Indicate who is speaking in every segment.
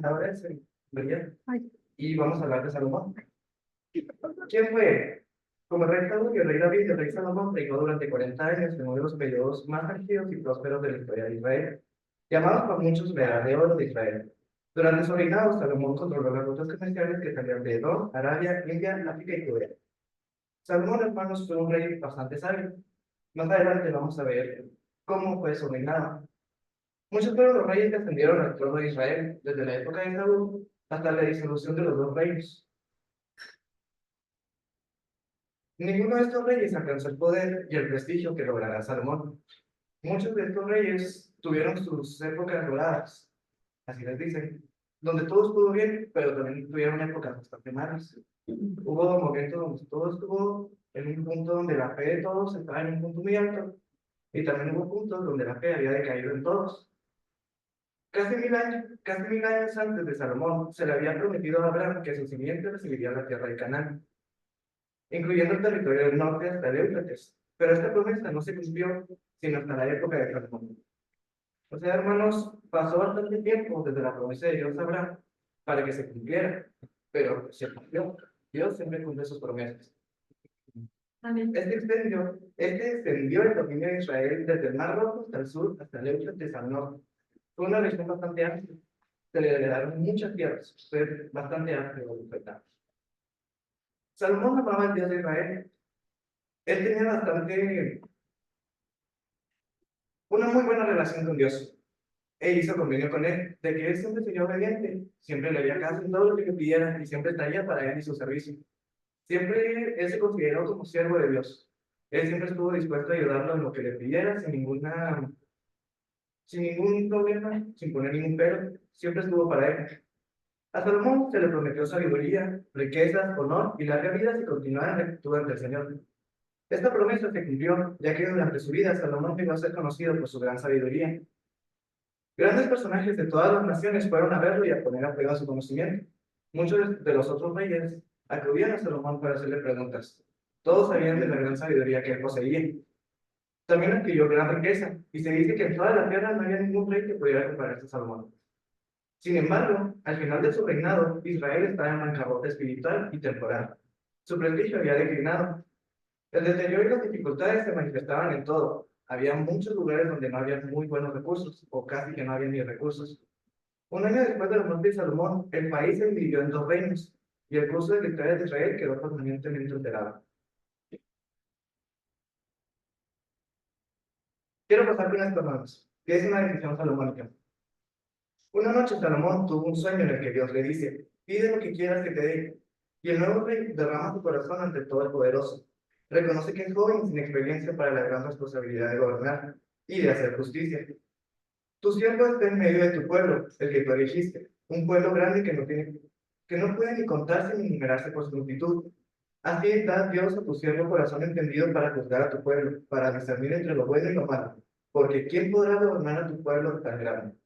Speaker 1: Ahora es María
Speaker 2: Ay,
Speaker 1: y vamos a hablar de Salomón. ¿Quién fue? Como rey Saúl y el rey David y el rey Salomón reinó durante 40 años en uno de los periodos más tranquilos y prósperos de la historia de Israel, llamados por muchos la Edad de Oro de Israel. Durante su reinado, Salomón controló las rutas comerciales que salían de Edom, Arabia, India, África y Judea. Salomón, hermanos, fue un rey bastante sabio. Más adelante vamos a ver cómo fue su reinado. Muchos fueron los reyes que ascendieron al trono de Israel, desde la época de Saúl hasta la disolución de los dos reinos. Ninguno de estos reyes alcanzó el poder y el prestigio que logrará Salomón. Muchos de estos reyes tuvieron sus épocas doradas, así les dicen, donde todo estuvo bien, pero también tuvieron épocas bastante malas. Hubo momentos donde todo estuvo en un punto donde la fe de todos estaba en un punto muy alto, y también hubo puntos donde la fe había decaído en todos. Casi mil años antes de Salomón, se le había prometido a Abraham que su simiente recibiría la tierra de Canaán, incluyendo el territorio del norte hasta el Éufrates. Pero esta promesa no se cumplió sino hasta la época de Salomón. O sea, hermanos, pasó bastante tiempo desde la promesa de Dios a Abraham para que se cumpliera, pero se cumplió. Dios siempre cumple sus promesas.
Speaker 2: amén.
Speaker 1: Este extendió el dominio de Israel desde el Mar Rojo hasta el sur, hasta el Éufrates al norte. Fue una región bastante amplia. Se le heredaron muchas tierras, fue bastante amplio el respetado. Salomón amaba al Dios de Israel. Él tenía una muy buena relación con Dios. E hizo convenio con él, de que él siempre sería obediente, siempre le haría caso en todo lo que le pidiera y siempre estaría para él y su servicio. Siempre él se consideró como siervo de Dios. Él siempre estuvo dispuesto a ayudarlo en lo que le pidiera sin ningún problema, sin poner ningún pero. Siempre estuvo para él. A Salomón se le prometió sabiduría, riquezas, honor y larga vida si continuara en rectitud ante el Señor. Esta promesa se cumplió, ya que durante su vida Salomón llegó a ser conocido por su gran sabiduría. Grandes personajes de todas las naciones fueron a verlo y a poner a prueba su conocimiento. Muchos de los otros reyes acudían a Salomón para hacerle preguntas. Todos sabían de la gran sabiduría que él poseía. También adquirió gran riqueza, y se dice que en toda la tierra no había ningún rey que pudiera compararse a Salomón. Sin embargo, al final de su reinado, Israel estaba en bancarrota espiritual y temporal. Su prestigio había declinado. El deterioro y las dificultades se manifestaban en todo. Había muchos lugares donde no había muy buenos recursos, o casi que no había ni recursos. Un año después de la muerte de Salomón, el país se dividió en dos reinos, y el curso de la historia de Israel quedó permanentemente alterado. Quiero pasar con esto, hermanos, que es una decisión salomónica. Una noche Salomón tuvo un sueño en el que Dios le dice: pide lo que quieras que te dé. Y el nuevo rey derrama su corazón ante el Todopoderoso. Reconoce que es joven y sin experiencia para la gran responsabilidad de gobernar y de hacer justicia. Tu siervo está en medio de tu pueblo, el que tú elegiste, un pueblo grande que no puede ni contarse ni numerarse por su multitud. Así da Dios a tu siervo corazón entendido para juzgar a tu pueblo, para discernir entre lo bueno y lo malo. Porque ¿quién podrá gobernar a tu pueblo tan grande?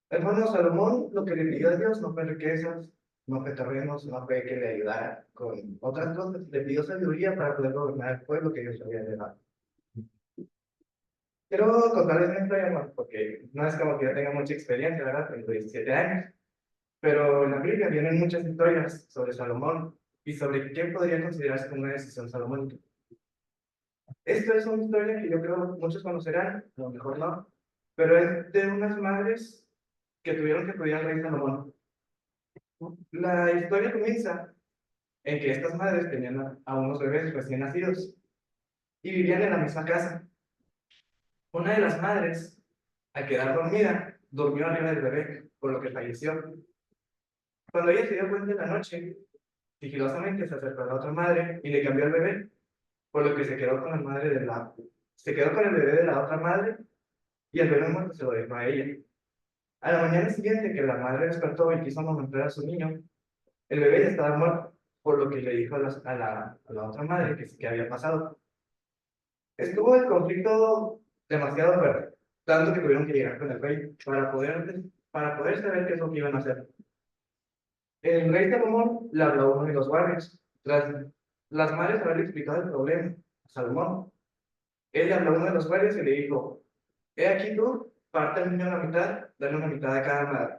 Speaker 1: Hermano Salomón, lo que le pidió a Dios no fue riquezas, no fue terrenos, no fue que le ayudara con otras cosas. Le pidió sabiduría para poder gobernar el pueblo que Dios le había dado. Quiero contarles una historia, hermano, porque no es como que yo tenga mucha experiencia, ¿verdad? Tengo 17 años. Pero en la Biblia vienen muchas historias sobre Salomón y sobre qué podría considerarse como una decisión salomónica. Esto es una historia que yo creo muchos conocerán, a lo mejor no, pero es de unas madres que tuvieron que cuidar al rey Salomón. La historia comienza en que estas madres tenían a unos bebés recién nacidos y vivían en la misma casa. Una de las madres, al quedar dormida, durmió arriba del bebé, por lo que falleció. Cuando ella se dio cuenta en la noche, sigilosamente se acercó a la otra madre y le cambió el bebé, por lo que se quedó con el bebé de la otra madre y el bebé muerto se lo dejó a ella. A la mañana siguiente que la madre despertó y quiso amamantar a su niño, el bebé ya estaba muerto, por lo que le dijo a la otra madre que había pasado. Estuvo el conflicto demasiado fuerte, tanto que tuvieron que llegar con el rey para poder saber qué es lo que iban a hacer. El rey Salomón le habló a uno de los guardias. Tras las madres haberle explicado el problema a Salomón, él le habló a uno de los guardias y le dijo: he aquí tú, parte el niño a la mitad, dale una mitad a cada madre.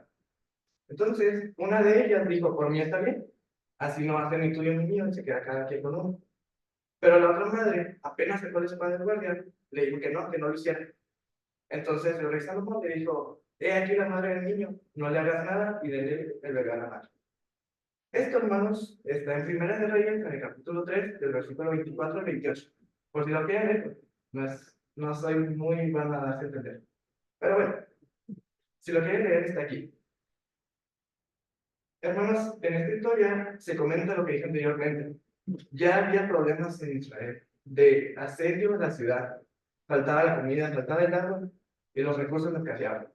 Speaker 1: Entonces, una de ellas dijo, por mí está bien, así no va a ser ni tuyo ni mío, y se queda cada quien con uno. Pero la otra madre, apenas sacó la espada de guardia, le dijo que no lo hiciera. Entonces el rey Salomón le dijo, he aquí la madre del niño, no le hagas nada y dele el bebé a la madre. Esto, hermanos, está en Primera de Reyes, en el capítulo 3, del versículo 24 al 28. Por si lo quieren leer, no soy muy bueno a darse a entender. Pero bueno, si lo quieren leer, está aquí. Hermanos, en esta historia se comenta lo que dije anteriormente. Ya había problemas en Israel de asedio de la ciudad. Faltaba la comida, faltaba el agua y los recursos los escaseaban.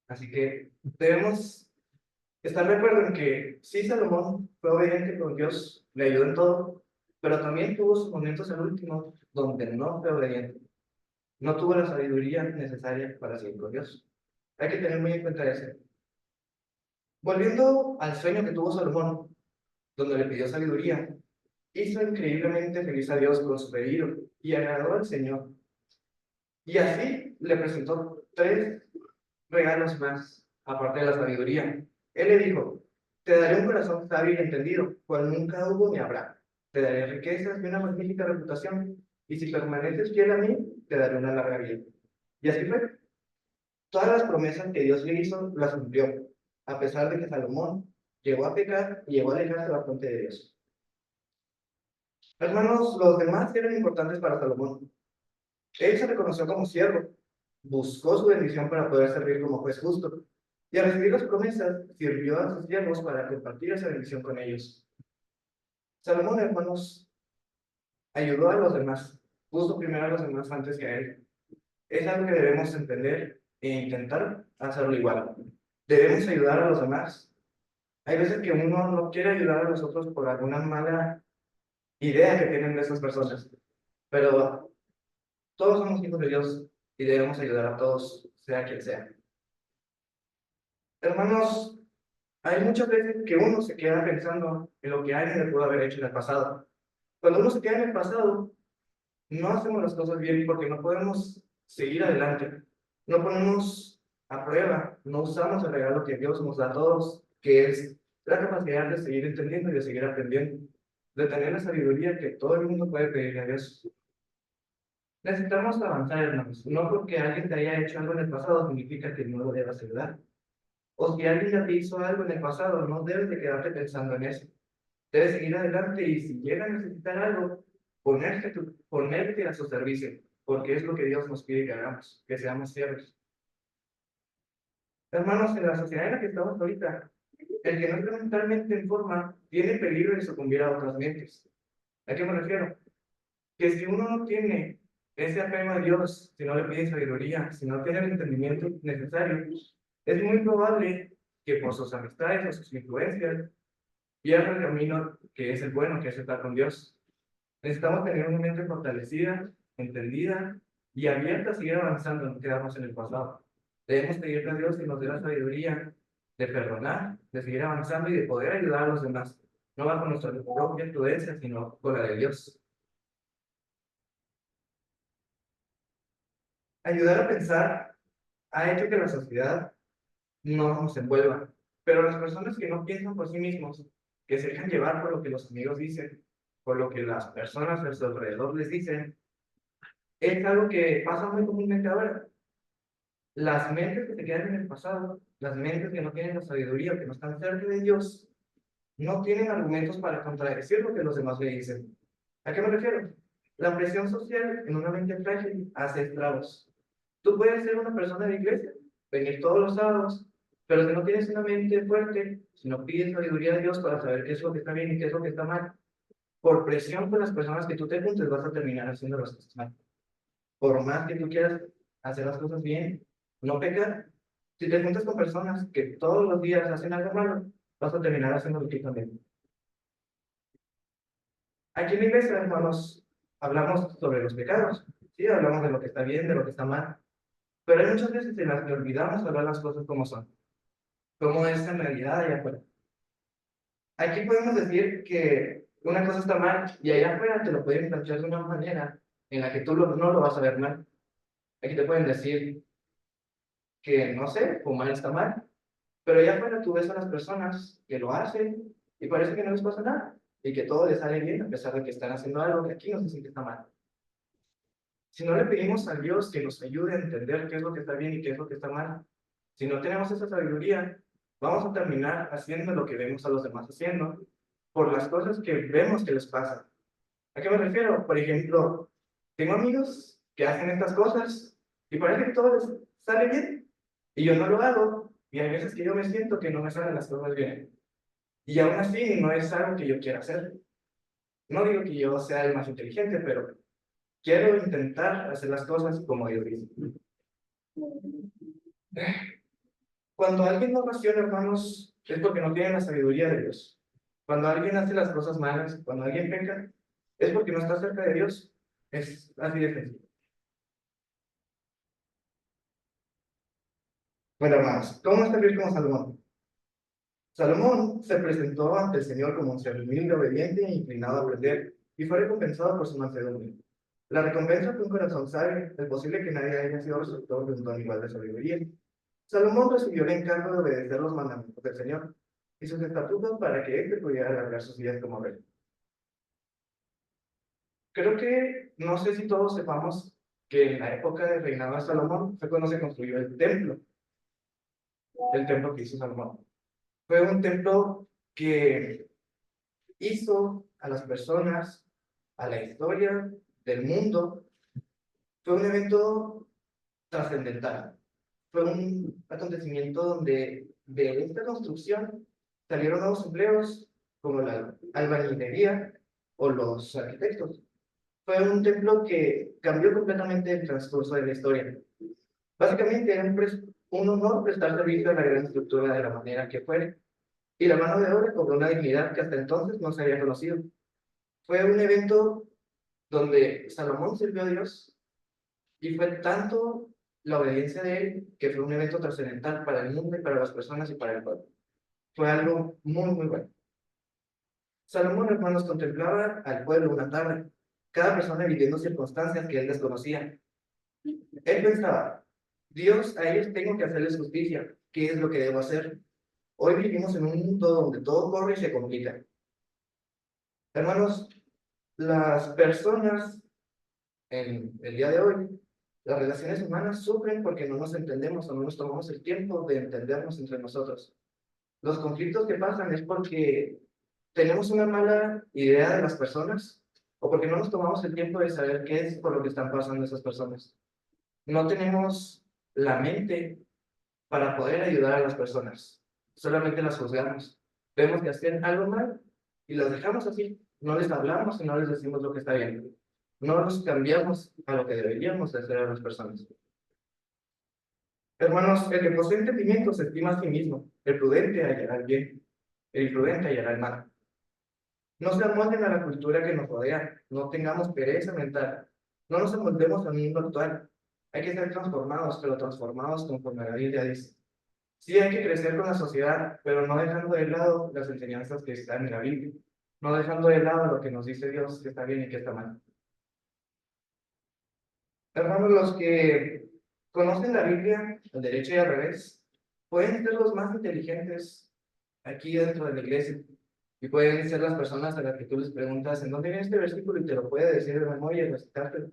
Speaker 1: Así que debemos estar de acuerdo en que sí, Salomón fue obediente con Dios, le ayudó en todo, pero también tuvo sus momentos al último donde no fue obediente. No tuvo la sabiduría necesaria para seguir con Dios. Hay que tener muy en cuenta eso. Volviendo al sueño que tuvo Salomón, donde le pidió sabiduría, hizo increíblemente feliz a Dios con su pedido y agradó al Señor. Y así le presentó tres regalos más, aparte de la sabiduría. Él le dijo, te daré un corazón sabio y entendido, cual nunca hubo ni habrá. Te daré riquezas y una magnífica reputación, y si permaneces fiel a mí, te daré una larga vida. Y así fue. Todas las promesas que Dios le hizo, las cumplió, a pesar de que Salomón llegó a pecar y llegó a alejarse bastante de Dios. Hermanos, los demás eran importantes para Salomón. Él se reconoció como siervo, buscó su bendición para poder servir como juez justo, y al recibir las promesas, sirvió a sus siervos para compartir esa bendición con ellos. Salomón, hermanos, ayudó a los demás, puso primero a los demás antes que a él. Es algo que debemos entender e intentar hacerlo igual. Debemos ayudar a los demás. Hay veces que uno no quiere ayudar a los otros por alguna mala idea que tienen de esas personas, pero todos somos hijos de Dios y debemos ayudar a todos, sea quien sea. Hermanos, hay muchas veces que uno se queda pensando en lo que alguien le pudo haber hecho en el pasado. Cuando uno se queda en el pasado, no hacemos las cosas bien porque no podemos seguir adelante. No ponemos a prueba, no usamos el regalo que Dios nos da a todos, que es la capacidad de seguir entendiendo y de seguir aprendiendo, de tener la sabiduría que todo el mundo puede pedirle a Dios. Necesitamos avanzar, hermanos. No porque alguien te haya hecho algo en el pasado significa que no lo debas ayudar. O si alguien ya te hizo algo en el pasado, no debes de quedarte pensando en eso. Debes seguir adelante y si llega a necesitar algo, ponerte a su servicio, porque es lo que Dios nos pide que hagamos, que seamos siervos. Hermanos, en la sociedad en la que estamos ahorita, el que no esté mentalmente en forma tiene peligro de sucumbir a otras mentes. ¿A qué me refiero? Que si uno no tiene ese apego a Dios, si no le pide sabiduría, si no tiene el entendimiento necesario, es muy probable que por sus amistades o sus influencias pierda el camino que es el bueno, que es estar con Dios. Necesitamos tener una mente fortalecida, entendida y abierta a seguir avanzando, no quedarnos en el pasado. Debemos pedirle a Dios que nos dé la sabiduría de perdonar, de seguir avanzando y de poder ayudar a los demás, no bajo nuestra propia prudencia, sino con la de Dios. Ayudar a pensar ha hecho que la sociedad no nos envuelva, pero las personas que no piensan por sí mismos, que se dejan llevar por lo que los amigos dicen, por lo que las personas a su alrededor les dicen, es algo que pasa muy comúnmente ahora. Las mentes que se quedan en el pasado, las mentes que no tienen la sabiduría, que no están cerca de Dios, no tienen argumentos para contradecir lo que los demás le dicen. ¿A qué me refiero? La presión social en una mente frágil hace estragos. Tú puedes ser una persona de iglesia, venir todos los sábados, pero si no tienes una mente fuerte, si no pides sabiduría de Dios para saber qué es lo que está bien y qué es lo que está mal, por presión con las personas que tú te juntes vas a terminar haciendo las cosas mal. Por más que tú quieras hacer las cosas bien, no pecar, si te juntas con personas que todos los días hacen algo malo, vas a terminar haciendo lo que también. Aquí en la iglesia, hermanos, hablamos sobre los pecados, ¿sí? Hablamos de lo que está bien, de lo que está mal, pero hay muchas veces en las que olvidamos hablar las cosas como son, como es en realidad allá afuera. Aquí podemos decir que una cosa está mal y allá afuera te lo pueden plantear de una manera en la que tú no lo vas a ver mal. Aquí te pueden decir que, no sé, fumar está mal, Pero allá afuera tú ves a las personas que lo hacen y parece que no les pasa nada y que todo les sale bien a pesar de que están haciendo algo que aquí no se siente que está mal. Si no le pedimos a Dios que nos ayude a entender qué es lo que está bien y qué es lo que está mal, si no tenemos esa sabiduría, vamos a terminar haciendo lo que vemos a los demás haciendo por las cosas que vemos que les pasan. ¿A qué me refiero? Por ejemplo, tengo amigos que hacen estas cosas y parece que todo les sale bien y yo no lo hago y hay veces que yo me siento que no me salen las cosas bien y aún así no es algo que yo quiera hacer. No digo que yo sea el más inteligente, pero quiero intentar hacer las cosas como Dios dice. Cuando alguien no raciona, hermanos, es porque no tiene la sabiduría de Dios. Cuando alguien hace las cosas malas, cuando alguien peca, es porque no está cerca de Dios. Es así de sencillo. Bueno, hermanos, ¿cómo está bien como Salomón? Salomón se presentó ante el Señor como un ser humilde, obediente e inclinado a aprender, y fue recompensado por su mansedumbre. La recompensa fue un corazón sabio. Es posible que nadie haya sido receptor de un don igual de sabiduría. Salomón recibió el encargo de obedecer los mandamientos del Señor y sus estatutos para que éste pudiera alargar sus días como rey. Creo que, no sé si todos sepamos que en la época del reinado de Salomón fue cuando se construyó el templo que hizo Salomón. Fue un templo que hizo a las personas, a la historia del mundo. Fue un evento trascendental. Fue un acontecimiento donde de esta construcción salieron nuevos empleos como la albañilería o los arquitectos. Fue un templo que cambió completamente el transcurso de la historia. Básicamente era un honor prestar servicio a la gran estructura de la manera que fuere, y la mano de obra cobró una dignidad que hasta entonces no se había conocido. Fue un evento donde Salomón sirvió a Dios y fue tanto la obediencia de él que fue un evento trascendental para el mundo y para las personas y para el pueblo. Fue algo muy, muy bueno. Salomón, hermanos, contemplaba al pueblo una tarde, cada persona viviendo circunstancias que él desconocía. Él pensaba, Dios, a ellos tengo que hacerles justicia. ¿Qué es lo que debo hacer? Hoy vivimos en un mundo donde todo corre y se complica. Hermanos, las personas en el día de hoy, las relaciones humanas sufren porque no nos entendemos o no nos tomamos el tiempo de entendernos entre nosotros. Los conflictos que pasan es porque tenemos una mala idea de las personas o porque no nos tomamos el tiempo de saber qué es por lo que están pasando esas personas. No tenemos la mente para poder ayudar a las personas. Solamente las juzgamos. Vemos que hacen algo mal y las dejamos así. No les hablamos y no les decimos lo que está bien. No nos cambiamos a lo que deberíamos de hacer a las personas. Hermanos, el que posee entendimiento se estima a sí mismo. El prudente hallará el bien. El imprudente hallará el mal. No se amolden a la cultura que nos rodea. No tengamos pereza mental. No nos amoldemos al mundo actual. Hay que ser transformados, pero transformados conforme la Biblia dice. Sí hay que crecer con la sociedad, pero no dejando de lado las enseñanzas que están en la Biblia. No dejando de lado lo que nos dice Dios que está bien y que está mal. Hermanos, los que conocen la Biblia al derecho y al revés, pueden ser los más inteligentes aquí dentro de la iglesia. Y pueden ser las personas a las que tú les preguntas en dónde viene este versículo y te lo puede decir de memoria y recitártelo.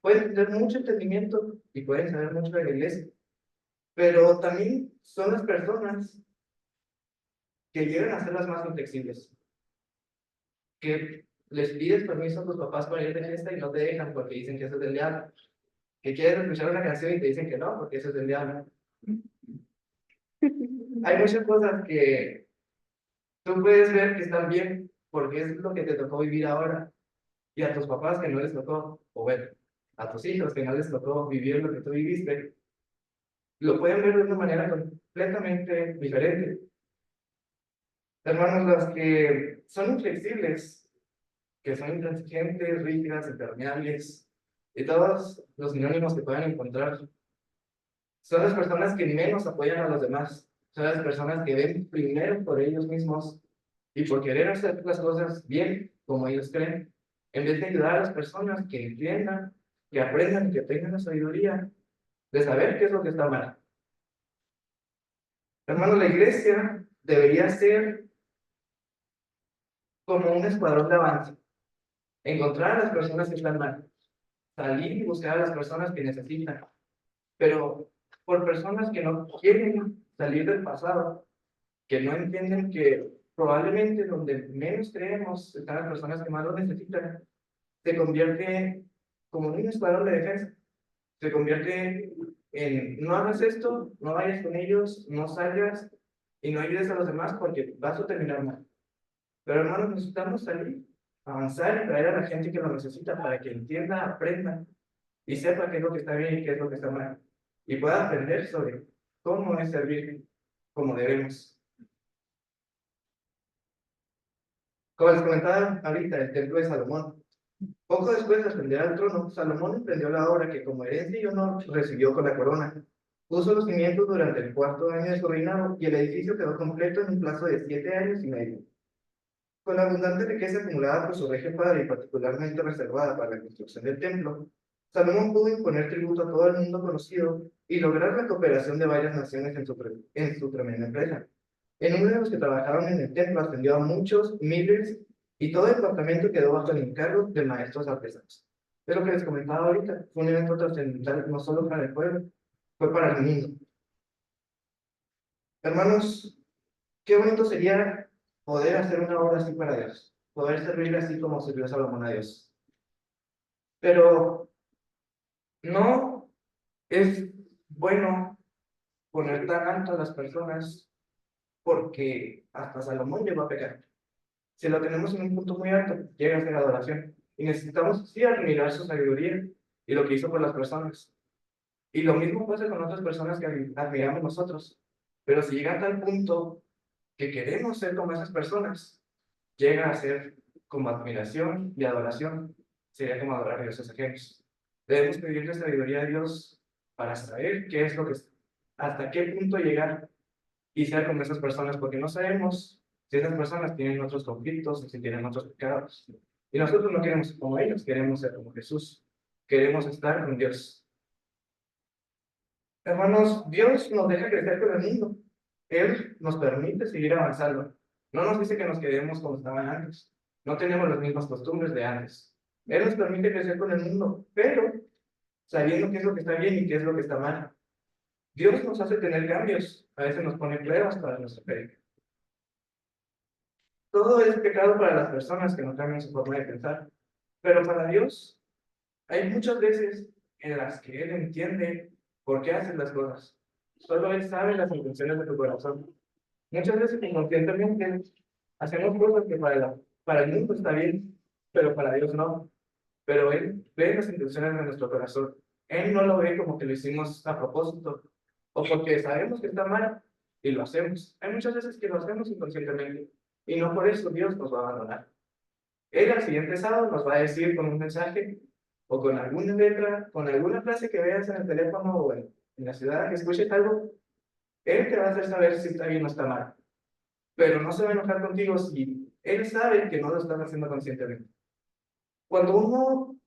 Speaker 1: Pueden tener mucho entendimiento y pueden saber mucho de la iglesia. Pero también son las personas que llegan a ser las más inflexibles. Que les pides permiso a tus papás para ir de fiesta y no te dejan porque dicen que eso es del diablo. Que quieres escuchar una canción y te dicen que no, porque eso es del diablo. Hay muchas cosas que tú puedes ver que están bien porque es lo que te tocó vivir ahora, y a tus papás que no les tocó, o bueno, a tus hijos que no les tocó vivir lo que tú viviste, lo pueden ver de una manera completamente diferente. Hermanos, las que son inflexibles, que son intransigentes, rígidas, impermeables, y todos los sinónimos que puedan encontrar, son las personas que menos apoyan a los demás, son las personas que ven primero por ellos mismos y por querer hacer las cosas bien, como ellos creen, en vez de ayudar a las personas que entiendan, que aprendan, que tengan la sabiduría de saber qué es lo que está mal. Hermano, la iglesia debería ser como un escuadrón de avance. Encontrar a las personas que están mal, salir y buscar a las personas que necesitan, pero por personas que no quieren salir del pasado, que no entienden que probablemente donde menos creemos están las personas que más lo necesitan, se convierte como en un escuadrón de defensa. Se convierte en no hagas esto, no vayas con ellos, no salgas y no ayudes a los demás porque vas a terminar mal. Pero hermanos, necesitamos salir, avanzar y traer a la gente que lo necesita para que entienda, aprenda y sepa qué es lo que está bien y qué es lo que está mal. Y pueda aprender sobre cómo es servir como debemos. Como les comentaba ahorita, el templo de Salomón. Poco después de ascender al trono, Salomón emprendió la obra que como herencia y honor recibió con la corona. Puso los cimientos durante el cuarto año de su reinado y el edificio quedó completo en un plazo de 7 años y medio. Con la abundante riqueza acumulada por su regio padre y particularmente reservada para la construcción del templo, Salomón pudo imponer tributo a todo el mundo conocido y lograr la cooperación de varias naciones en su tremenda empresa. El número de los que trabajaban en el templo ascendió a muchos, miles, y todo el departamento quedó bajo el encargo de maestros artesanos. Es lo que les comentaba ahorita, fue un evento trascendental no solo para el pueblo, fue para el mundo. Hermanos, qué bonito sería poder hacer una obra así para Dios, poder servirle así como sirvió Salomón a Dios. Pero no es bueno poner tan alto a las personas porque hasta Salomón llegó a pecar. Si lo tenemos en un punto muy alto, llega a ser adoración. Y necesitamos sí admirar su sabiduría y lo que hizo por las personas. Y lo mismo pasa con otras personas que admiramos nosotros. Pero si llega a tal punto que queremos ser como esas personas, llega a ser como admiración y adoración. Sería como adorar a dioses ajenos. Debemos pedirle sabiduría a Dios para saber qué es lo que hasta qué punto llegar y ser como esas personas, porque no sabemos si esas personas tienen otros conflictos o si tienen otros pecados. Y nosotros no queremos ser como ellos, queremos ser como Jesús, queremos estar con Dios. Hermanos, Dios nos deja crecer con el mundo. Él nos permite seguir avanzando. No nos dice que nos quedemos como estaban antes. No tenemos las mismas costumbres de antes. Él nos permite crecer con el mundo, pero sabiendo qué es lo que está bien y qué es lo que está mal. Dios nos hace tener cambios. A veces nos pone pruebas para nuestra fe. Todo es pecado para las personas que no cambian su forma de pensar. Pero para Dios hay muchas veces en las que Él entiende por qué haces las cosas. Solo Él sabe las intenciones de tu corazón. Muchas veces inconscientemente hacemos cosas que para el mundo está bien, pero para Dios no. Pero Él ve las intenciones de nuestro corazón. Él no lo ve como que lo hicimos a propósito o porque sabemos que está mal y lo hacemos. Hay muchas veces que lo hacemos inconscientemente y no por eso Dios nos va a abandonar. Él al siguiente sábado nos va a decir con un mensaje o con alguna letra, con alguna frase que veas en el teléfono o en la ciudad que escuches algo, Él te va a hacer saber si está bien o está mal. Pero no se va a enojar contigo si Él sabe que no lo estás haciendo conscientemente. Cuando uno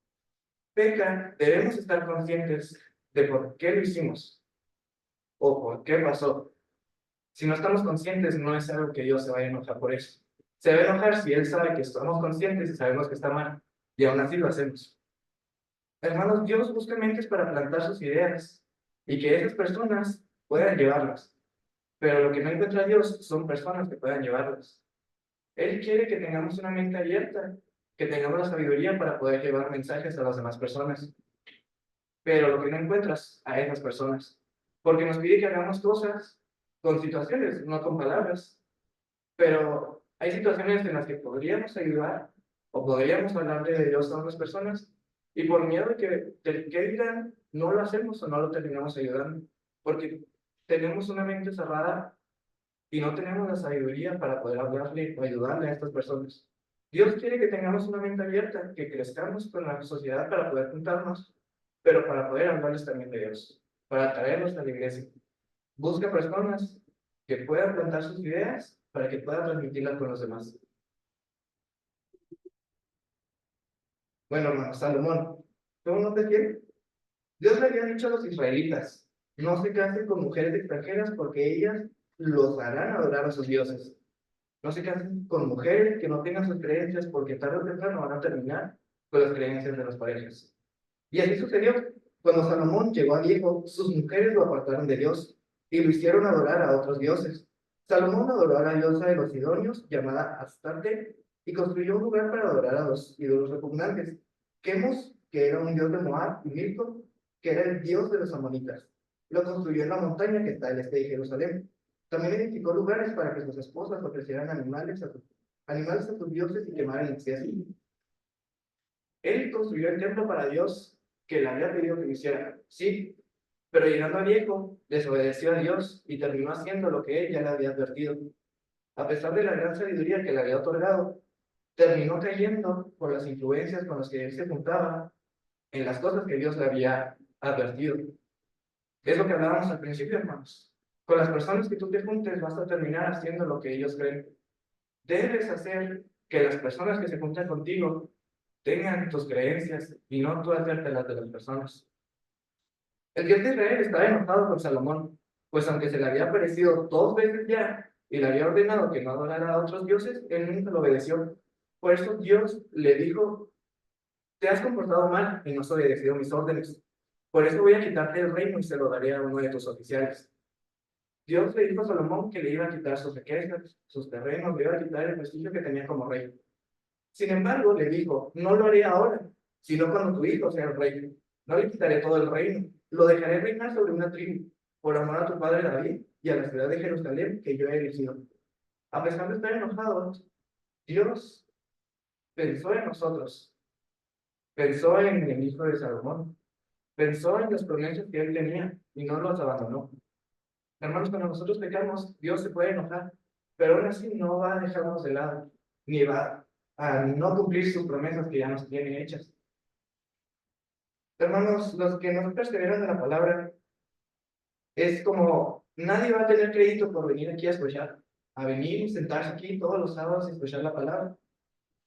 Speaker 1: peca, debemos estar conscientes de por qué lo hicimos o por qué pasó. Si no estamos conscientes, no es algo que Dios se vaya a enojar por eso. Se va a enojar si Él sabe que estamos conscientes y sabemos que está mal, y aún así lo hacemos. Hermanos, Dios busca mentes para plantar sus ideas y que esas personas puedan llevarlas. Pero lo que no encuentra Dios son personas que puedan llevarlas. Él quiere que tengamos una mente abierta, que tengamos la sabiduría para poder llevar mensajes a las demás personas. Pero lo que no encuentras a esas personas, porque nos pide que hagamos cosas con situaciones, no con palabras. Pero hay situaciones en las que podríamos ayudar o podríamos hablarle de Dios a otras personas y por miedo de que dirán, no lo hacemos o no lo terminamos ayudando, porque tenemos una mente cerrada y no tenemos la sabiduría para poder hablarle o ayudarle a estas personas. Dios quiere que tengamos una mente abierta, que crezcamos con la sociedad para poder juntarnos, pero para poder hablarles también de Dios, para traerlos a la iglesia. Busca personas que puedan plantar sus ideas para que puedan transmitirlas con los demás. Bueno, hermano, Salomón, ¿cómo no te quiere? Dios le había dicho a los israelitas, no se casen con mujeres extranjeras porque ellas los harán adorar a sus dioses. No se casen con mujeres que no tengan sus creencias porque tarde o temprano van a terminar con las creencias de las parejas. Y así sucedió. Cuando Salomón llegó a viejo, sus mujeres lo apartaron de Dios y lo hicieron adorar a otros dioses. Salomón adoró a la diosa de los sidonios, llamada Astarte, y construyó un lugar para adorar a los ídolos repugnantes. Quemos, que era un dios de Moab, y Milcom, que era el dios de los amonitas. Lo construyó en la montaña que está al este de Jerusalén. También edificó lugares para que sus esposas ofrecieran animales a sus dioses y quemaran incienso. Él construyó el templo para Dios que le había pedido que lo hiciera, sí, pero llegando a viejo, desobedeció a Dios y terminó haciendo lo que él ya le había advertido. A pesar de la gran sabiduría que le había otorgado, terminó cayendo por las influencias con las que él se juntaba en las cosas que Dios le había advertido. Es lo que hablábamos al principio, hermanos. Con las personas que tú te juntes vas a terminar haciendo lo que ellos creen. Debes hacer que las personas que se juntan contigo tengan tus creencias y no tú hacerte las de las personas. El Dios de Israel estaba enojado con Salomón, pues aunque se le había aparecido 2 veces ya y le había ordenado que no adorara a otros dioses, él nunca lo obedeció. Por eso Dios le dijo: te has comportado mal y no has obedecido mis órdenes. Por eso voy a quitarte el reino y se lo daré a uno de tus oficiales. Dios le dijo a Salomón que le iba a quitar sus riquezas, sus terrenos, le iba a quitar el prestigio que tenía como rey. Sin embargo, le dijo: no lo haré ahora, sino cuando tu hijo sea el rey. No le quitaré todo el reino, lo dejaré reinar sobre una tribu, por amor a tu padre David y a la ciudad de Jerusalén que yo he elegido. A pesar de estar enojado, Dios pensó en nosotros, pensó en el hijo de Salomón, pensó en las promesas que él tenía y no los abandonó. Hermanos, cuando nosotros pecamos, Dios se puede enojar, pero aún así no va a dejarnos de lado, ni va a no cumplir sus promesas que ya nos tiene hechas. Hermanos, los que no perseveran de la palabra, es como nadie va a tener crédito por venir aquí a escuchar, a venir y sentarse aquí todos los sábados y escuchar la palabra.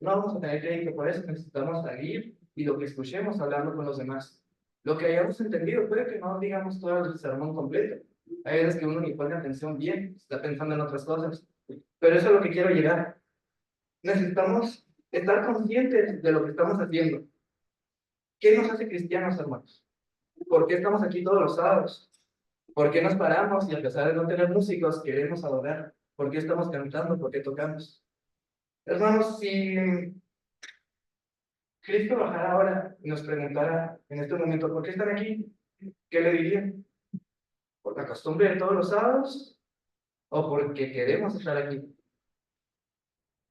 Speaker 1: No vamos a tener crédito por eso, necesitamos salir y lo que escuchemos hablarlo con los demás. Lo que hayamos entendido, puede que no digamos todo el sermón completo. Hay veces que uno ni pone atención bien, está pensando en otras cosas. Pero eso es lo que quiero llegar. Necesitamos estar conscientes de lo que estamos haciendo. ¿Qué nos hace cristianos, hermanos? ¿Por qué estamos aquí todos los sábados? ¿Por qué nos paramos y a pesar de no tener músicos queremos adorar? ¿Por qué estamos cantando? ¿Por qué tocamos? Hermanos, si Cristo bajara ahora y nos preguntara en este momento: ¿por qué están aquí? ¿Qué le dirían? ¿Por la costumbre de todos los sábados? ¿O porque queremos estar aquí?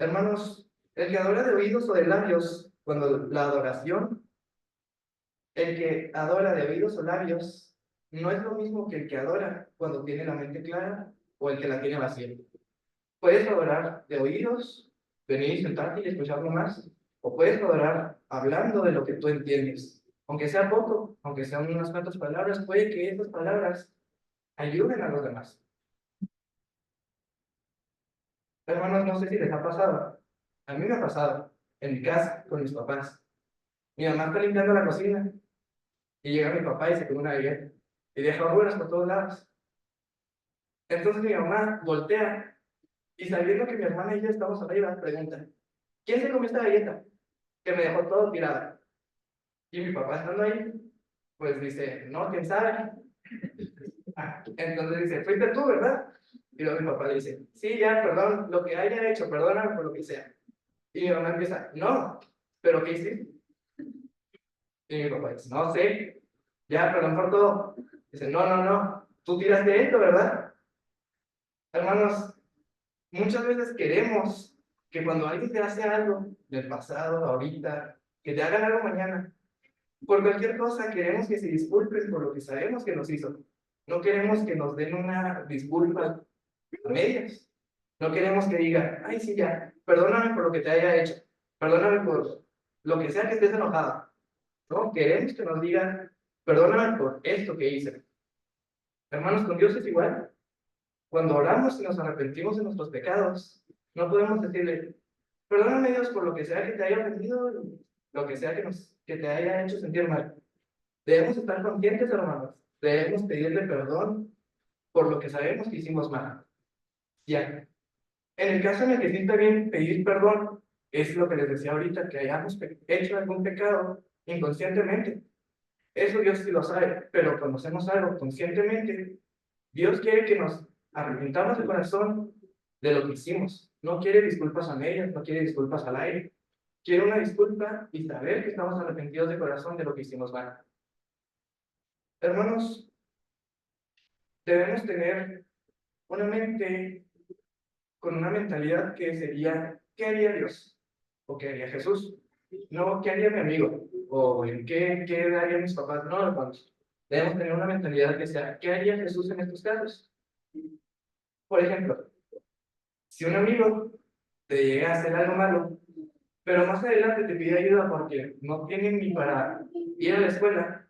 Speaker 1: Hermanos, el que adora de oídos o de labios, cuando la adoración, el que adora de oídos o labios, no es lo mismo que el que adora cuando tiene la mente clara o el que la tiene vacía. Puedes adorar de oídos, venir y sentarte y escucharlo más, o puedes adorar hablando de lo que tú entiendes. Aunque sea poco, aunque sean unas cuantas palabras, puede que esas palabras ayuden a los demás. Hermanos, no sé si les ha pasado. A mí me ha pasado en mi casa con mis papás. Mi mamá está limpiando la cocina y llega mi papá y se come una galleta y deja burbujas por todos lados. Entonces mi mamá voltea y, sabiendo que mi hermana y yo estamos arriba, pregunta: ¿quién se comió esta galleta? Que me dejó todo tirado. Y mi papá, estando ahí, pues dice: no, quién sabe. Entonces dice: fuiste tú, ¿verdad? Y luego mi papá le dice: sí, ya, perdón, lo que haya hecho, perdóname por lo que sea. Y mi mamá empieza: no, ¿pero qué hiciste? Y mi papá dice: no sé, ya, perdón por todo. Dice: no, no, no, tú tiraste esto, ¿verdad? Hermanos, muchas veces queremos que cuando alguien te hace algo del pasado, ahorita, que te hagan algo mañana, por cualquier cosa, queremos que se disculpen por lo que sabemos que nos hizo. No queremos que nos den una disculpa a medias. No queremos que digan: ay, sí, ya, perdóname por lo que te haya hecho. Perdóname por lo que sea que estés enojado. No, queremos que nos digan: perdóname por esto que hice. Hermanos, con Dios es igual. Cuando oramos y nos arrepentimos de nuestros pecados, no podemos decirle: perdóname, Dios, por lo que sea que te haya ofendido, lo que sea que te haya hecho sentir mal. Debemos estar conscientes, hermanos. Debemos pedirle perdón por lo que sabemos que hicimos mal. Ya. En el caso en el que sí está bien pedir perdón, es lo que les decía ahorita, que hayamos hecho algún pecado inconscientemente. Eso Dios sí lo sabe, pero cuando hacemos algo conscientemente, Dios quiere que nos arrepintamos de corazón de lo que hicimos. No quiere disculpas a medias, no quiere disculpas al aire. Quiere una disculpa y saber que estamos arrepentidos de corazón de lo que hicimos mal. Hermanos, debemos tener una mente con una mentalidad que sería, ¿qué haría Dios? ¿O qué haría Jesús? No, ¿qué haría mi amigo? ¿O en qué harían mis papás? No, hermanos. Debemos tener una mentalidad que sea, ¿qué haría Jesús en estos casos? Por ejemplo, si un amigo te llega a hacer algo malo, pero más adelante te pide ayuda porque no tienen ni para ir a la escuela,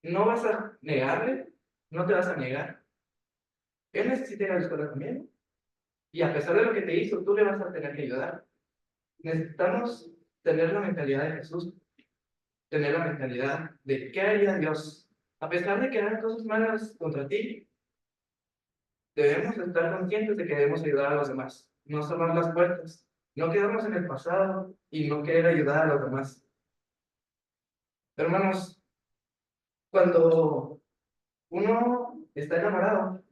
Speaker 1: no vas a negarle, no te vas a negar. Él necesita ir a la escuela también. Y a pesar de lo que te hizo, tú le vas a tener que ayudar. Necesitamos tener la mentalidad de Jesús, tener la mentalidad de qué haría Dios. A pesar de que hagan cosas malas contra ti, debemos estar conscientes de que debemos ayudar a los demás, no cerrar las puertas, no quedarnos en el pasado y no querer ayudar a los demás. Hermanos, cuando uno está enamorado,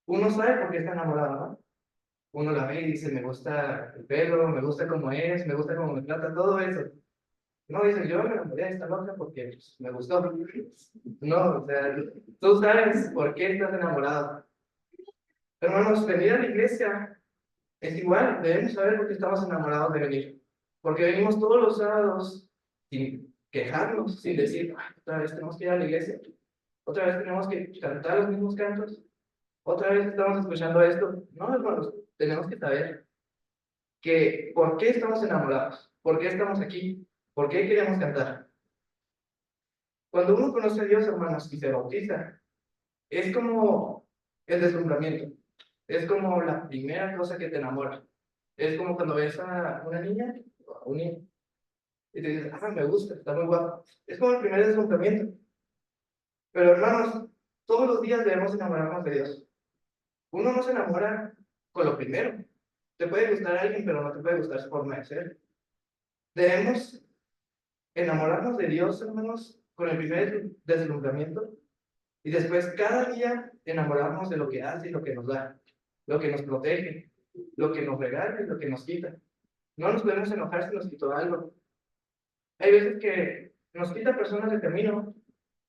Speaker 1: uno sabe por qué está enamorado, ¿no? Uno la ve y dice, me gusta el pelo, me gusta cómo es, me gusta cómo me trata, todo eso. No, dice, yo me enamoré de esta loca porque pues, me gustó. No, o sea, tú sabes por qué estás enamorado. Hermanos, venir a la iglesia es igual, debemos saber por qué estamos enamorados de venir. Porque venimos todos los sábados sin quejarnos, sin decir, "Ay, otra vez tenemos que ir a la iglesia, otra vez tenemos que cantar los mismos cantos, otra vez estamos escuchando esto". No, hermanos, tenemos que saber que por qué estamos enamorados, por qué estamos aquí, por qué queremos cantar. Cuando uno conoce a Dios, hermanos, y se bautiza, es como el deslumbramiento. Es como la primera cosa que te enamora. Es como cuando ves a una niña o a un niño y te dices, ah, me gusta, está muy guapo. Es como el primer deslumbramiento. Pero hermanos, todos los días debemos enamorarnos de Dios. Uno no se enamora con lo primero. Te puede gustar a alguien, pero no te puede gustar su forma de ser. Debemos enamorarnos de Dios, hermanos, con el primer deslumbramiento. Y después, cada día, enamorarnos de lo que hace y lo que nos da, lo que nos protege, lo que nos regala y lo que nos quita. No nos podemos enojar si nos quitó algo. Hay veces que nos quita personas de camino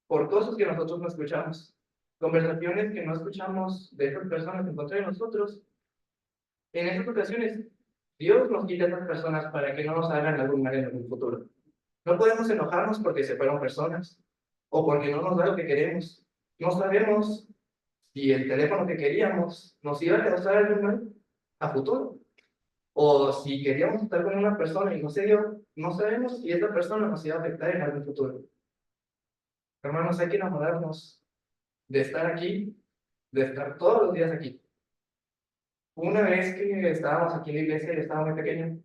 Speaker 1: por cosas que nosotros no escuchamos, conversaciones que no escuchamos de esas personas en contra de nosotros. En esas ocasiones, Dios nos quita a esas personas para que no nos hagan algún mal en el futuro. No podemos enojarnos porque se fueron personas o porque no nos da lo que queremos. No sabemos si el teléfono que queríamos nos iba a causar algún mal a futuro. O si queríamos estar con una persona y no se dio, no sabemos si esa persona nos iba a afectar en algún futuro. Hermanos, hay que enamorarnos de estar aquí, de estar todos los días aquí. Una vez que estábamos aquí en la iglesia, yo estaba muy pequeño,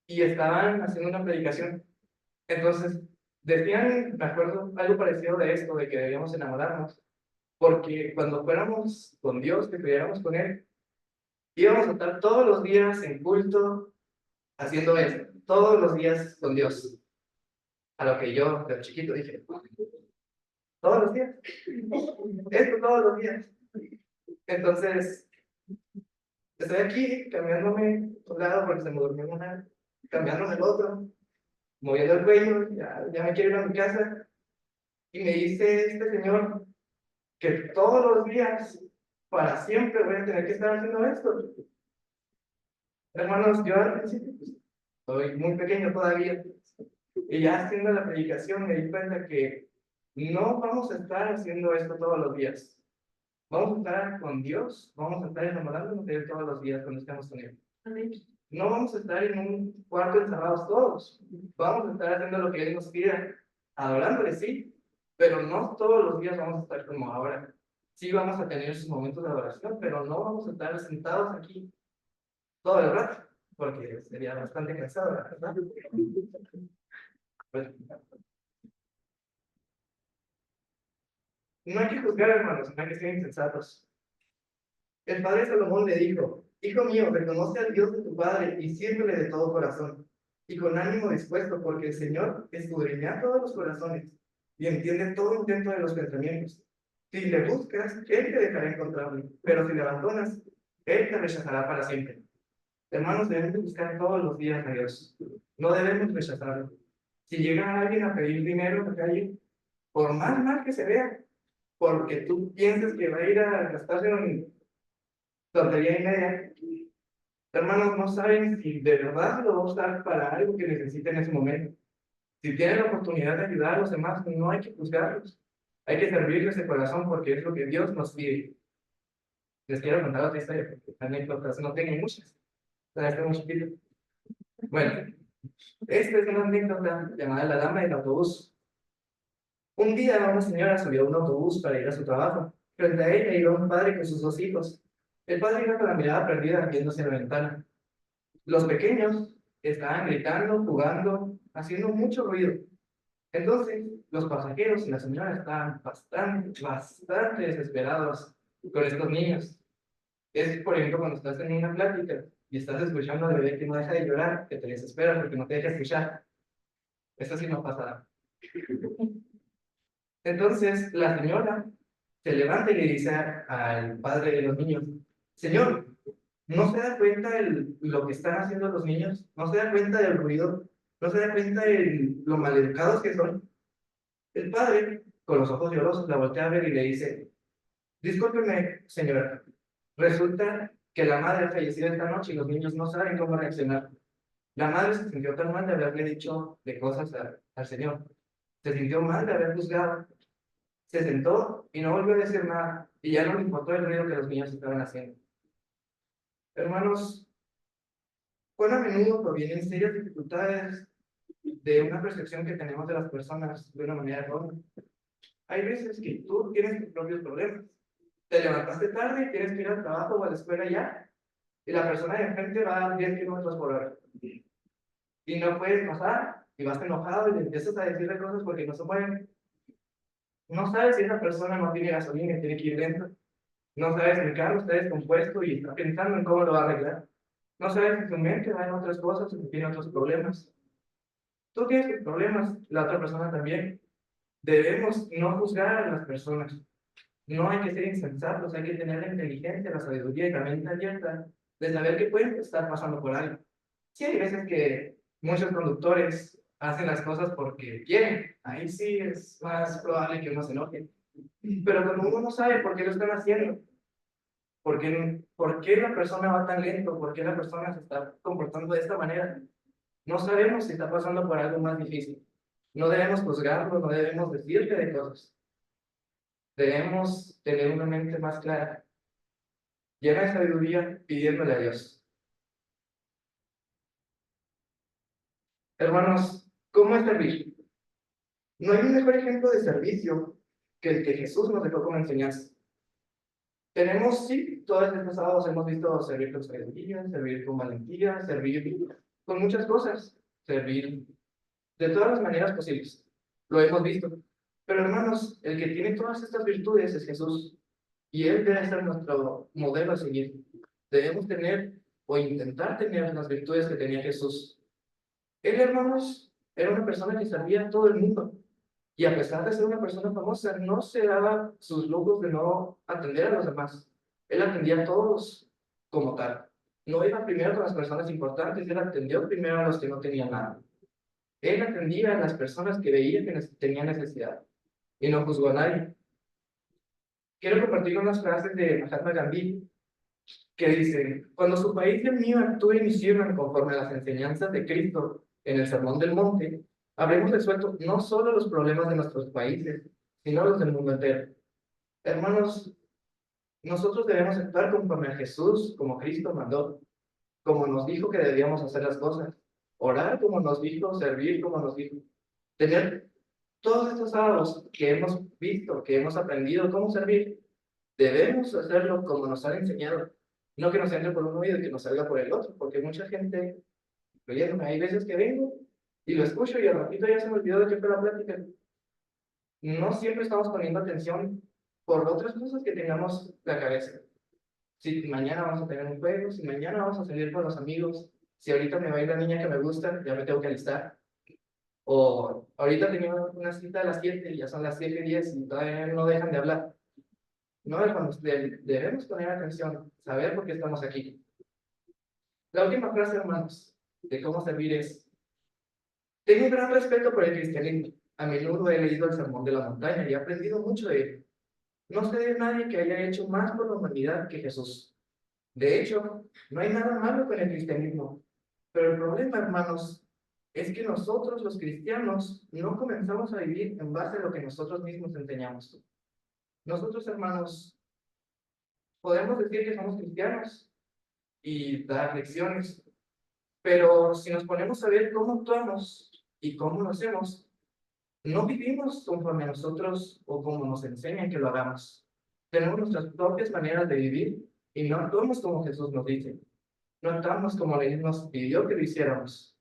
Speaker 1: y estaban haciendo una predicación. Entonces, decían, me acuerdo, algo parecido de esto, de que debíamos enamorarnos, porque cuando fuéramos con Dios, que estuviéramos con Él, íbamos a estar todos los días en culto, haciendo esto, todos los días con Dios. A lo que yo, de chiquito, dije, todos los días, esto todos los días. Entonces, estoy aquí cambiándome un lado porque se me durmió una, cambiándome el otro, moviendo el cuello, ya me quiero ir a mi casa. Y me dice este señor que todos los días, para siempre, voy a tener que estar haciendo esto. Hermanos, yo al principio, pues, soy muy pequeño todavía, y ya haciendo la predicación me di cuenta que no vamos a estar haciendo esto todos los días. Vamos a estar con Dios, vamos a estar enamorándonos de Él todos los días cuando estemos con Él.
Speaker 2: Amén.
Speaker 1: No vamos a estar en un cuarto encerrados todos. Vamos a estar haciendo lo que Él nos pida, adorándole, sí, pero no todos los días vamos a estar como ahora. Sí vamos a tener esos momentos de adoración, pero no vamos a estar sentados aquí todo el rato, porque sería bastante cansado, la ¿verdad? Pues, no hay que juzgar, hermanos, no hay que ser insensatos. El padre Salomón le dijo: Hijo mío, reconoce al Dios de tu padre y sírvele de todo corazón y con ánimo dispuesto, porque el Señor escudriña todos los corazones y entiende todo intento de los pensamientos. Si le buscas, Él te dejará encontrarle, pero si le abandonas, Él te rechazará para siempre. Hermanos, debemos buscar todos los días a Dios. No debemos rechazarlo. Si llega alguien a pedir dinero en la calle, por más mal que se vea, porque tú piensas que va a ir a gastarse en tontería y media, hermanos, no saben si de verdad lo va a usar para algo que necesite en ese momento. Si tienen la oportunidad de ayudar a los demás, no hay que juzgarlos. Hay que servirles de corazón porque es lo que Dios nos pide. Les quiero contar otra historia, porque anécdotas no tengo muchas. O sea, este muy chiquito. Bueno, esta es una anécdota llamada La Dama del Autobús. Un día una señora subió a un autobús para ir a su trabajo. Frente a ella iba un padre con sus dos hijos. El padre iba con la mirada perdida viéndose a la ventana. Los pequeños estaban gritando, jugando, haciendo mucho ruido. Entonces, los pasajeros y la señora estaban bastante desesperados con estos niños. Es, por ejemplo, cuando estás en una plática y estás escuchando al bebé que no deja de llorar, que te desespera porque no te deja escuchar. Eso sí no pasa. Entonces, la señora se levanta y le dice al padre de los niños: Señor, ¿no se da cuenta de lo que están haciendo los niños? ¿No se da cuenta del ruido? ¿No se da cuenta de lo maleducados que son? El padre, con los ojos llorosos, la voltea a ver y le dice: Discúlpeme, señora, resulta que la madre ha fallecido esta noche y los niños no saben cómo reaccionar. La madre se sintió tan mal de haberle dicho de cosas al Señor. Se sintió mal de haber juzgado. Se sentó y no volvió a decir nada, y ya no le importó el ruido que los niños estaban haciendo. Hermanos, ¿cuán a menudo provienen serias dificultades de una percepción que tenemos de las personas de una manera errónea? Hay veces que tú tienes tus propios problemas. Te levantaste tarde y tienes que ir al trabajo o a la escuela ya, y la persona de enfrente va a 10 kilómetros por hora. Y no puedes pasar, y vas enojado y le empiezas a decirle cosas porque no se pueden. No sabes si esa persona no tiene gasolina y tiene que ir lento. No sabes si el carro está descompuesto y está pensando en cómo lo va a arreglar. No sabes si su mente va en otras cosas o si tiene otros problemas. Tú tienes tus problemas, la otra persona también. Debemos no juzgar a las personas. No hay que ser insensatos, hay que tener la inteligencia, la sabiduría y la mente abierta de saber que pueden estar pasando por algo. Sí, hay veces que muchos conductores hacen las cosas porque quieren. Ahí sí es más probable que uno se enoje. Pero cuando uno no sabe por qué lo están haciendo, por qué la persona va tan lento, por qué la persona se está comportando de esta manera, no sabemos si está pasando por algo más difícil. No debemos juzgarlo, no debemos decirle de cosas. Debemos tener una mente más clara, llena de sabiduría, pidiéndole a Dios. Hermanos, ¿cómo es servir? No hay un mejor ejemplo de servicio que el que Jesús nos dejó como enseñanza. Tenemos, sí, todos estos sábados hemos visto servir con sabiduría, servir con valentía, servir con muchas cosas, servir de todas las maneras posibles. Lo hemos visto. Pero hermanos, el que tiene todas estas virtudes es Jesús. Y Él debe ser nuestro modelo a seguir. Debemos tener o intentar tener las virtudes que tenía Jesús. Él, hermanos, era una persona que servía a todo el mundo. Y a pesar de ser una persona famosa, no se daba sus lujos de no atender a los demás. Él atendía a todos como tal. No iba primero con las personas importantes, él atendió primero a los que no tenían nada. Él atendía a las personas que veía que tenían necesidad y no juzgó a nadie. Quiero compartir unas frases de Mahatma Gandhi que dicen: cuando su país y el mío actúen y sirvan conforme a las enseñanzas de Cristo en el Sermón del Monte, habremos resuelto no solo los problemas de nuestros países, sino los del mundo entero. Hermanos, nosotros debemos actuar conforme a Jesús, como Cristo mandó, como nos dijo que debíamos hacer las cosas, orar como nos dijo, servir como nos dijo, tener todos estos sábados que hemos visto, que hemos aprendido cómo servir, debemos hacerlo como nos han enseñado. No que nos entre por un oído y que nos salga por el otro, porque mucha gente, incluyéndome, hay veces que vengo y lo escucho y al ratito ya se me olvidó de qué fue la plática. No siempre estamos poniendo atención por otras cosas que tengamos la cabeza. si mañana vamos a tener un juego, si mañana vamos a salir con los amigos, si ahorita me va a ir la niña que me gusta, ya me tengo que alistar. O ahorita tenía una cita a las 7 y ya son las 7:10 y todavía no dejan de hablar. No, hermanos, debemos poner atención, saber por qué estamos aquí. La última frase, hermanos, de cómo servir es: tengo un gran respeto por el cristianismo. A menudo he leído el Sermón de la Montaña y he aprendido mucho de él. No sé de nadie que haya hecho más por la humanidad que Jesús. De hecho, no hay nada malo con el cristianismo. Pero el problema, hermanos, es que nosotros los cristianos no comenzamos a vivir en base a lo que nosotros mismos enseñamos. Nosotros, hermanos, podemos decir que somos cristianos y dar lecciones, pero si nos ponemos a ver cómo actuamos y cómo lo hacemos, no vivimos conforme a nosotros o como nos enseñan que lo hagamos. Tenemos nuestras propias maneras de vivir y no actuamos como Jesús nos dice. No actuamos como Él nos pidió que lo hiciéramos.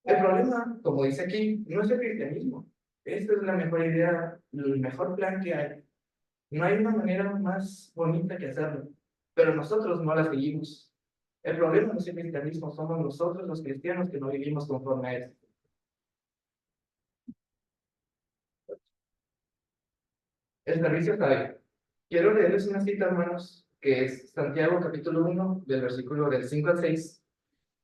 Speaker 1: El problema, como dice aquí, no es el cristianismo. Esta es la mejor idea, el mejor plan que hay. No hay una manera más bonita que hacerlo, pero nosotros no la seguimos. El problema no es el cristianismo, somos nosotros los cristianos que no vivimos conforme a él. El servicio sabio. Quiero leerles una cita, hermanos, que es Santiago capítulo 1, del versículo del 5 al 6,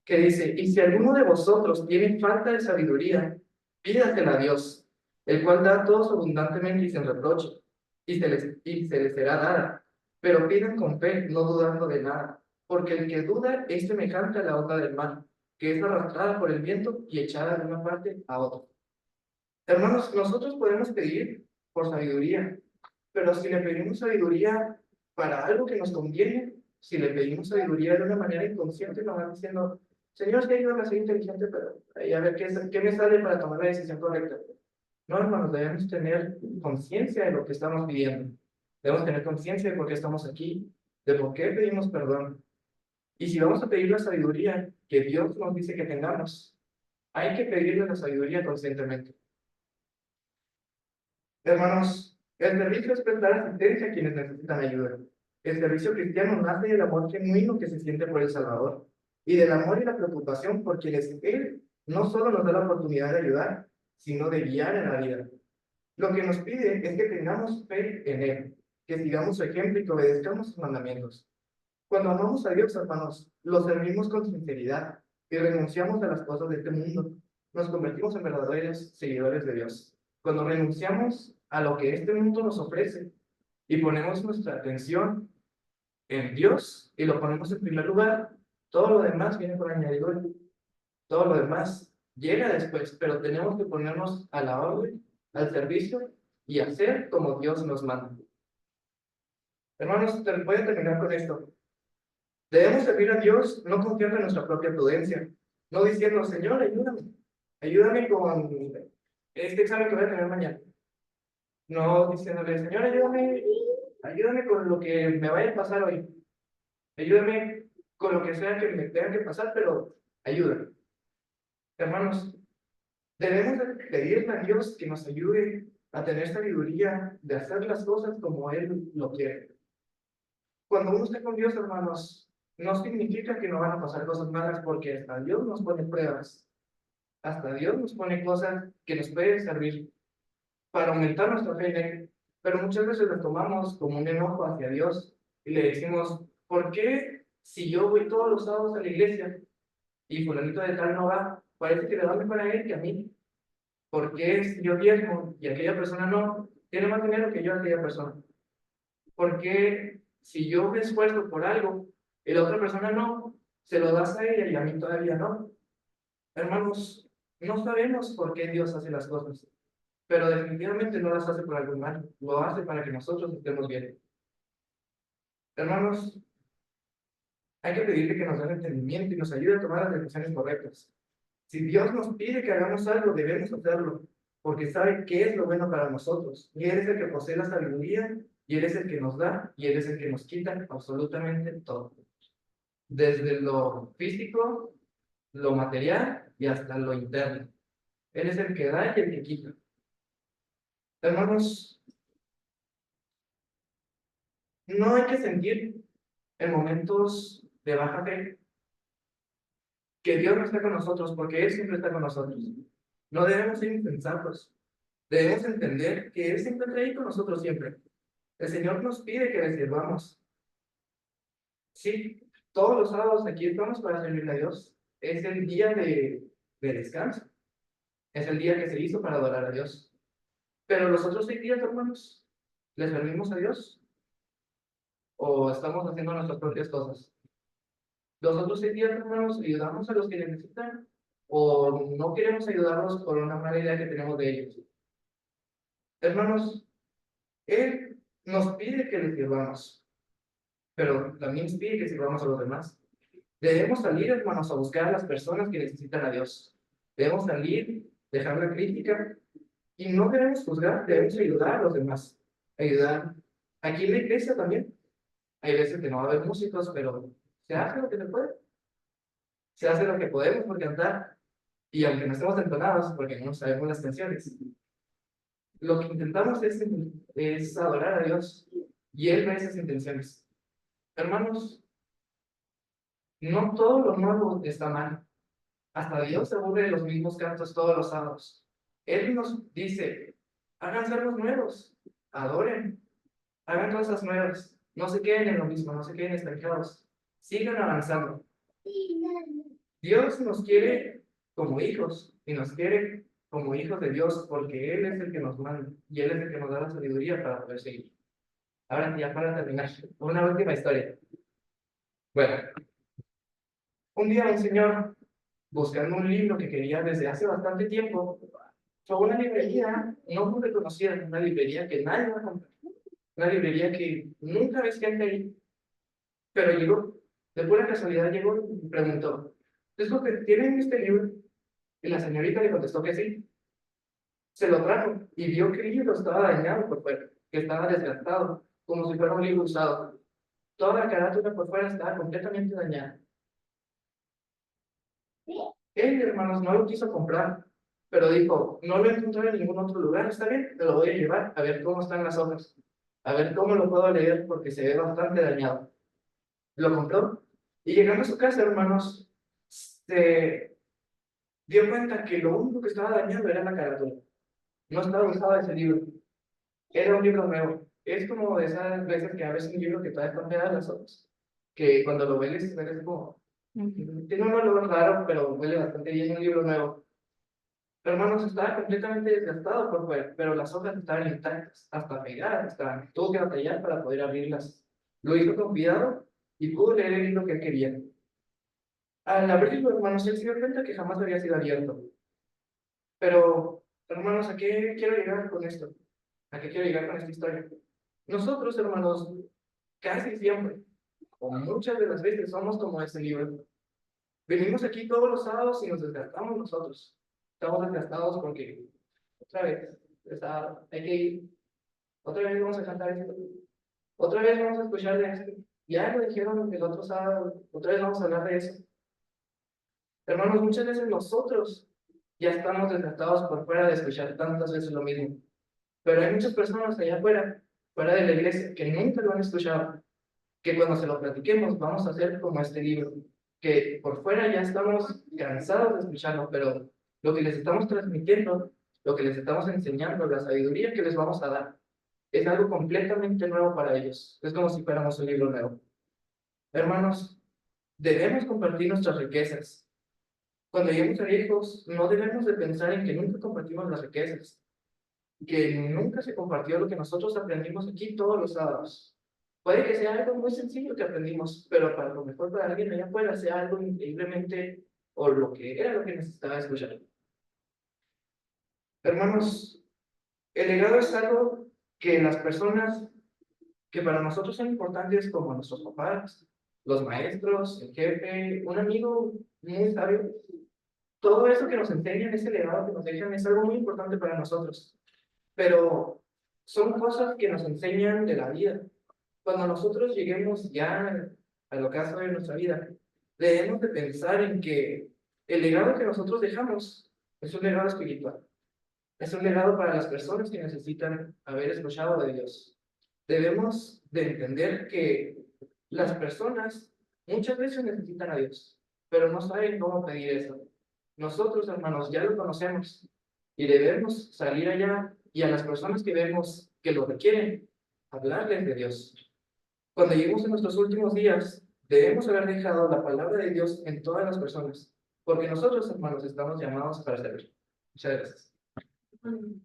Speaker 1: que dice: y si alguno de vosotros tiene falta de sabiduría, pídasela a Dios, el cual da a todos abundantemente y sin reproche, y se les será dada. Pero pidan con fe, no dudando de nada, porque el que duda es semejante a la onda del mar, que es arrastrada por el viento y echada de una parte a otra. Hermanos, nosotros podemos pedir por sabiduría, pero si le pedimos sabiduría para algo que nos conviene, si le pedimos sabiduría de una manera inconsciente, nos van diciendo: Señor, es que ayúdame a ser inteligente, pero a ver qué me sale para tomar la decisión correcta. No, hermanos, debemos tener conciencia de lo que estamos pidiendo. Debemos tener conciencia de por qué estamos aquí, de por qué pedimos perdón. Y si vamos a pedir la sabiduría que Dios nos dice que tengamos, hay que pedirle la sabiduría conscientemente. Hermanos, el servicio es prestar asistencia a quienes necesitan ayuda. El servicio cristiano nace del amor genuino que se siente por el Salvador y del amor y la preocupación por quienes Él no solo nos da la oportunidad de ayudar, sino de guiar en la vida. Lo que nos pide es que tengamos fe en Él, que sigamos su ejemplo y que obedezcamos sus mandamientos. Cuando amamos a Dios, hermanos, lo servimos con sinceridad y renunciamos a las cosas de este mundo. Nos convertimos en verdaderos seguidores de Dios. Cuando renunciamos a lo que este mundo nos ofrece y ponemos nuestra atención en Dios y lo ponemos en primer lugar, todo lo demás viene por añadidura. Todo lo demás llega después, pero tenemos que ponernos a la orden, al servicio y hacer como Dios nos manda. Hermanos, voy a terminar con esto. Debemos servir a Dios no confiando en nuestra propia prudencia, no diciendo: Señor, ayúdame con este examen que voy a tener mañana. No diciéndole: Señor, ayúdame con lo que me vaya a pasar hoy. Ayúdame con lo que sea que me tenga que pasar, pero ayúdame. Hermanos, debemos de pedirle a Dios que nos ayude a tener sabiduría de hacer las cosas como Él lo quiere. Cuando uno está con Dios, hermanos, no significa que no van a pasar cosas malas, porque hasta Dios nos pone pruebas. Hasta Dios nos pone cosas que nos pueden servir para aumentar nuestra fe en Él. Pero muchas veces lo tomamos como un enojo hacia Dios y le decimos: ¿por qué si yo voy todos los sábados a la iglesia y fulanito de tal no va, parece que le va mejor a él que a mí? ¿Por qué si yo diezmo y aquella persona no, tiene más dinero que yo aquella persona? ¿Por qué si yo me esfuerzo por algo y la otra persona no, se lo das a ella y a mí todavía no? Hermanos, no sabemos por qué Dios hace las cosas, pero definitivamente no las hace por algo mal, lo hace para que nosotros estemos bien. Hermanos, hay que pedirle que nos dé el entendimiento y nos ayude a tomar las decisiones correctas. Si Dios nos pide que hagamos algo, debemos hacerlo, porque sabe qué es lo bueno para nosotros. Y Él es el que posee la sabiduría, y Él es el que nos da, y Él es el que nos quita absolutamente todo. Desde lo físico, lo material y hasta lo interno. Él es el que da y el que quita. Hermanos, no hay que sentir en momentos de baja fe, que Dios no está con nosotros, porque Él siempre está con nosotros. No debemos ser insensatos. Debemos entender que Él siempre está ahí con nosotros siempre. El Señor nos pide que le sirvamos. Sí, todos los sábados aquí estamos para servirle a Dios. Es el día de descanso. Es el día que se hizo para adorar a Dios. Pero los otros 6 días, hermanos, ¿le servimos a Dios? ¿O estamos haciendo nuestras propias cosas? Los otros 6 días, hermanos, ayudamos a los que necesitan o no queremos ayudarlos por una mala idea que tenemos de ellos. Hermanos, Él nos pide que le sirvamos, pero también nos pide que sirvamos a los demás. Debemos salir, hermanos, a buscar a las personas que necesitan a Dios. Debemos salir, dejar la crítica y no debemos juzgar, debemos ayudar a los demás. Ayudar. Aquí en la iglesia también. Hay veces que no va a haber músicos, pero se hace lo que se puede. Se hace lo que podemos por cantar. Y aunque no estemos entonados, porque no sabemos las canciones, lo que intentamos es adorar a Dios. Y Él ve esas intenciones. Hermanos, no todo lo nuevo está mal. Hasta Dios se aburre de los mismos cantos todos los sábados. Él nos dice, hagan salmos nuevos, adoren, hagan cosas nuevas, no se queden en lo mismo, no se queden estancados, sigan avanzando. Dios nos quiere como hijos y nos quiere como hijos de Dios porque Él es el que nos manda y Él es el que nos da la sabiduría para poder seguir. Ahora ya para terminar, una última historia. Bueno, un día un señor buscando un libro que quería desde hace bastante tiempo, fue a una librería no muy reconocida, una librería que nadie va a comprar, una librería que nunca ves gente ahí, pero llegó, de pura casualidad llegó y preguntó, ¿es lo que tienen este libro? Y la señorita le contestó que sí, se lo trajo y vio que el libro estaba dañado por fuera, que estaba desgastado, como si fuera un libro usado. Toda la carátula por fuera estaba completamente dañada. Él, hermanos, no lo quiso comprar, pero dijo, no lo encontré en ningún otro lugar, está bien, te lo voy a llevar a ver cómo están las hojas, a ver cómo lo puedo leer porque se ve bastante dañado. Lo compró y llegando a su casa, hermanos, se dio cuenta que lo único que estaba dañado era la carátula. No estaba usado ese libro, era un libro nuevo. Es como de esas veces que abres un libro que todavía están pegadas las hojas, que cuando lo ves como, tiene un olor raro, pero huele bastante bien, un libro nuevo. Hermanos, estaba completamente desgastado por fuera, pero las hojas estaban intactas, hasta pegadas estaban. Tuvo que batallar para poder abrirlas. Lo hizo con cuidado y pudo leer el libro que él quería. Al abrirlo, hermanos, él se dio cuenta que jamás había sido abierto. Pero, hermanos, ¿a qué quiero llegar con esto? ¿A qué quiero llegar con esta historia? Nosotros, hermanos, casi siempre, o muchas de las veces, somos como ese libro. Venimos aquí todos los sábados y nos desgastamos nosotros. Estamos desgastados porque otra vez, hay que ir, otra vez vamos a cantar esto, otra vez vamos a escuchar de esto, ya lo dijeron el otro sábado, otra vez vamos a hablar de eso. Hermanos, muchas veces nosotros ya estamos desgastados por fuera de escuchar tantas veces lo mismo, pero hay muchas personas allá afuera, fuera de la iglesia, que nunca lo han escuchado, que cuando se lo platiquemos vamos a hacer como este libro, que por fuera ya estamos cansados de escucharlo, pero lo que les estamos transmitiendo, lo que les estamos enseñando, la sabiduría que les vamos a dar, es algo completamente nuevo para ellos. Es como si fuéramos un libro nuevo. Hermanos, debemos compartir nuestras riquezas. Cuando lleguemos a viejos, no debemos de pensar en que nunca compartimos las riquezas, que nunca se compartió lo que nosotros aprendimos aquí todos los sábados. Puede que sea algo muy sencillo que aprendimos, pero para lo mejor para alguien allá afuera sea algo increíblemente, o lo que era lo que necesitaba escuchar. Hermanos, el legado es algo que las personas que para nosotros son importantes, como nuestros papás, los maestros, el jefe, un amigo muy sabio, todo eso que nos enseñan, ese legado que nos dejan, es algo muy importante para nosotros. Pero son cosas que nos enseñan de la vida. Cuando nosotros lleguemos ya al ocaso de nuestra vida, debemos de pensar en que el legado que nosotros dejamos es un legado espiritual. Es un legado para las personas que necesitan haber escuchado de Dios. Debemos de entender que
Speaker 3: Las personas muchas veces necesitan a Dios, pero no saben cómo pedir eso. Nosotros, hermanos, ya lo conocemos y debemos salir allá y a las personas que vemos que lo requieren, hablarles de Dios. Cuando lleguemos en nuestros últimos días, debemos haber dejado la palabra de Dios en todas las personas, porque nosotros, hermanos, estamos llamados para servir. Muchas gracias.
Speaker 2: Amén.